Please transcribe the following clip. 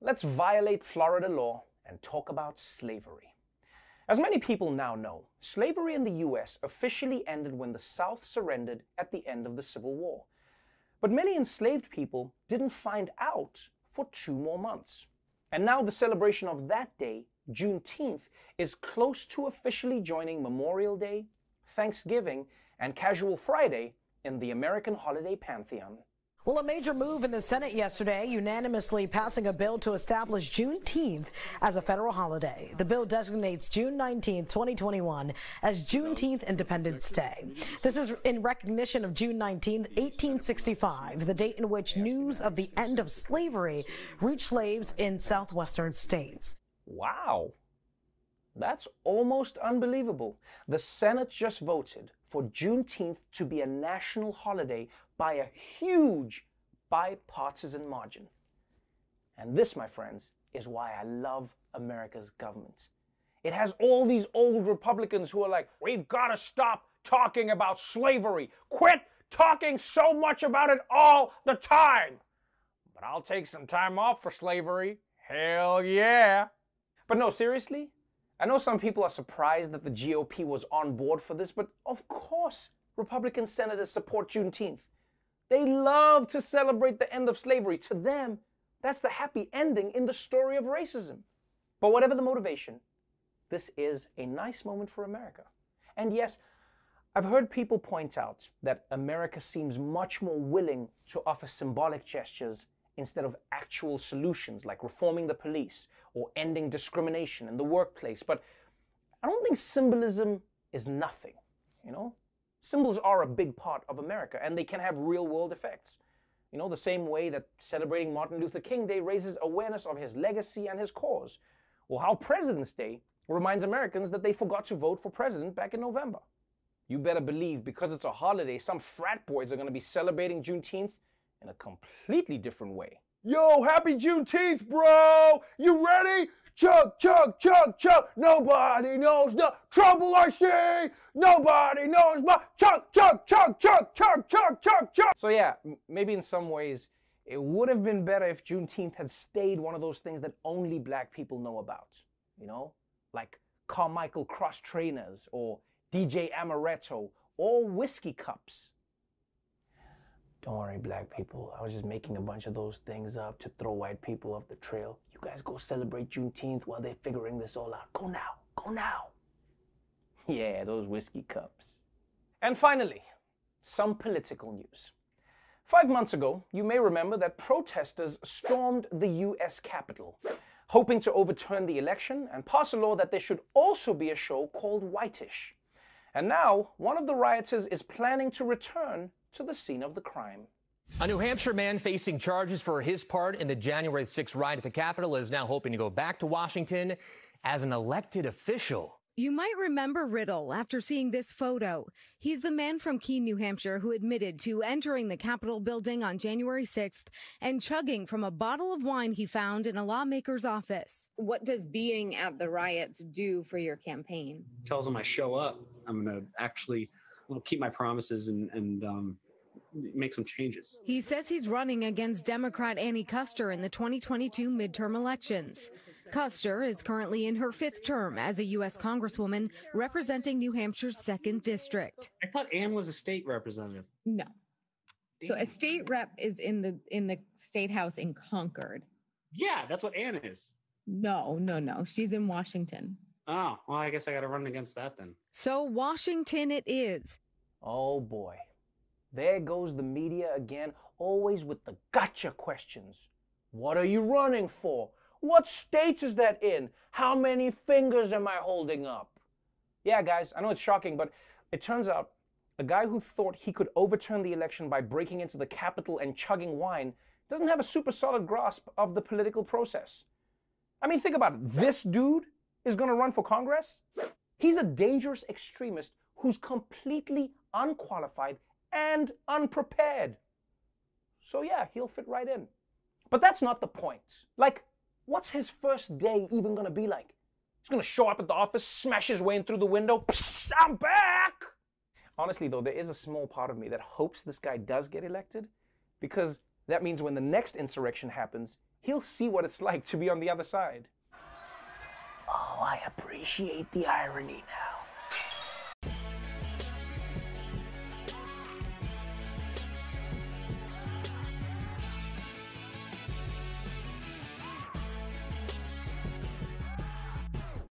let's violate Florida law and talk about slavery. As many people now know, slavery in the US officially ended when the South surrendered at the end of the Civil War. But many enslaved people didn't find out for 2 more months. And now the celebration of that day, Juneteenth, is close to officially joining Memorial Day, Thanksgiving, and Casual Friday in the American holiday pantheon. Well, a major move in the Senate yesterday, unanimously passing a bill to establish Juneteenth as a federal holiday. The bill designates June 19, 2021 as Juneteenth Independence Day. This is in recognition of June 19, 1865, the date in which news of the end of slavery reached slaves in southwestern states. Wow, that's almost unbelievable. The Senate just voted for Juneteenth to be a national holiday by a huge bipartisan margin. And this, my friends, is why I love America's government. It has all these old Republicans who are like, we've got to stop talking about slavery. Quit talking so much about it all the time. But I'll take some time off for slavery. Hell yeah. But no, seriously, I know some people are surprised that the GOP was on board for this, but of course Republican senators support Juneteenth. They love to celebrate the end of slavery. To them, that's the happy ending in the story of racism. But whatever the motivation, this is a nice moment for America. And yes, I've heard people point out that America seems much more willing to offer symbolic gestures instead of actual solutions like reforming the police or ending discrimination in the workplace. But I don't think symbolism is nothing, you know? Symbols are a big part of America, and they can have real-world effects. You know, the same way that celebrating Martin Luther King Day raises awareness of his legacy and his cause, or how President's Day reminds Americans that they forgot to vote for president back in November. You better believe, because it's a holiday, some frat boys are going to be celebrating Juneteenth in a completely different way. Yo, happy Juneteenth, bro! You ready? Chug, chug, chug, chug. Nobody knows the trouble I see. Nobody knows my chug, chug, chug, chug, chug, chug, chug, chug. So yeah, maybe in some ways, it would have been better if Juneteenth had stayed one of those things that only black people know about. You know, like Carmichael cross trainers or DJ Amaretto or whiskey cups. Don't worry, black people. I was just making a bunch of those things up to throw white people off the trail. You guys go celebrate Juneteenth while they're figuring this all out. Go now. Go now. Yeah, those whiskey cups. And finally, some political news. 5 months ago, you may remember that protesters stormed the US Capitol, hoping to overturn the election and pass a law that there should also be a show called Whitish. And now, one of the rioters is planning to return to the scene of the crime. A New Hampshire man facing charges for his part in the January 6th riot at the Capitol is now hoping to go back to Washington as an elected official. You might remember Riddle after seeing this photo. He's the man from Keene, New Hampshire, who admitted to entering the Capitol building on January 6th and chugging from a bottle of wine he found in a lawmaker's office. What does being at the riots do for your campaign? Tells them I show up. I'm going to actually keep my promises and make some changes. He says he's running against Democrat Annie Kuster in the 2022 midterm elections. Kuster is currently in her 5th term as a U.S. Congresswoman representing New Hampshire's 2nd District. I thought Ann was a state representative. No. So a state rep is in the state house in Concord. Yeah, that's what Ann is. No. She's in Washington. Oh, well, I guess I got to run against that then. So Washington it is. Oh boy. There goes the media again, always with the gotcha questions. What are you running for? What state is that in? How many fingers am I holding up? Yeah, guys, I know it's shocking, but it turns out a guy who thought he could overturn the election by breaking into the Capitol and chugging wine doesn't have a super solid grasp of the political process. I mean, think about it. This dude is going to run for Congress? He's a dangerous extremist who's completely unqualified and unprepared. So yeah, he'll fit right in. But that's not the point. Like, what's his first day even gonna be like? He's gonna show up at the office, smash his way in through the window, psst, I'm back! Honestly though, there is a small part of me that hopes this guy does get elected, because that means when the next insurrection happens, he'll see what it's like to be on the other side. Oh, I appreciate the irony now.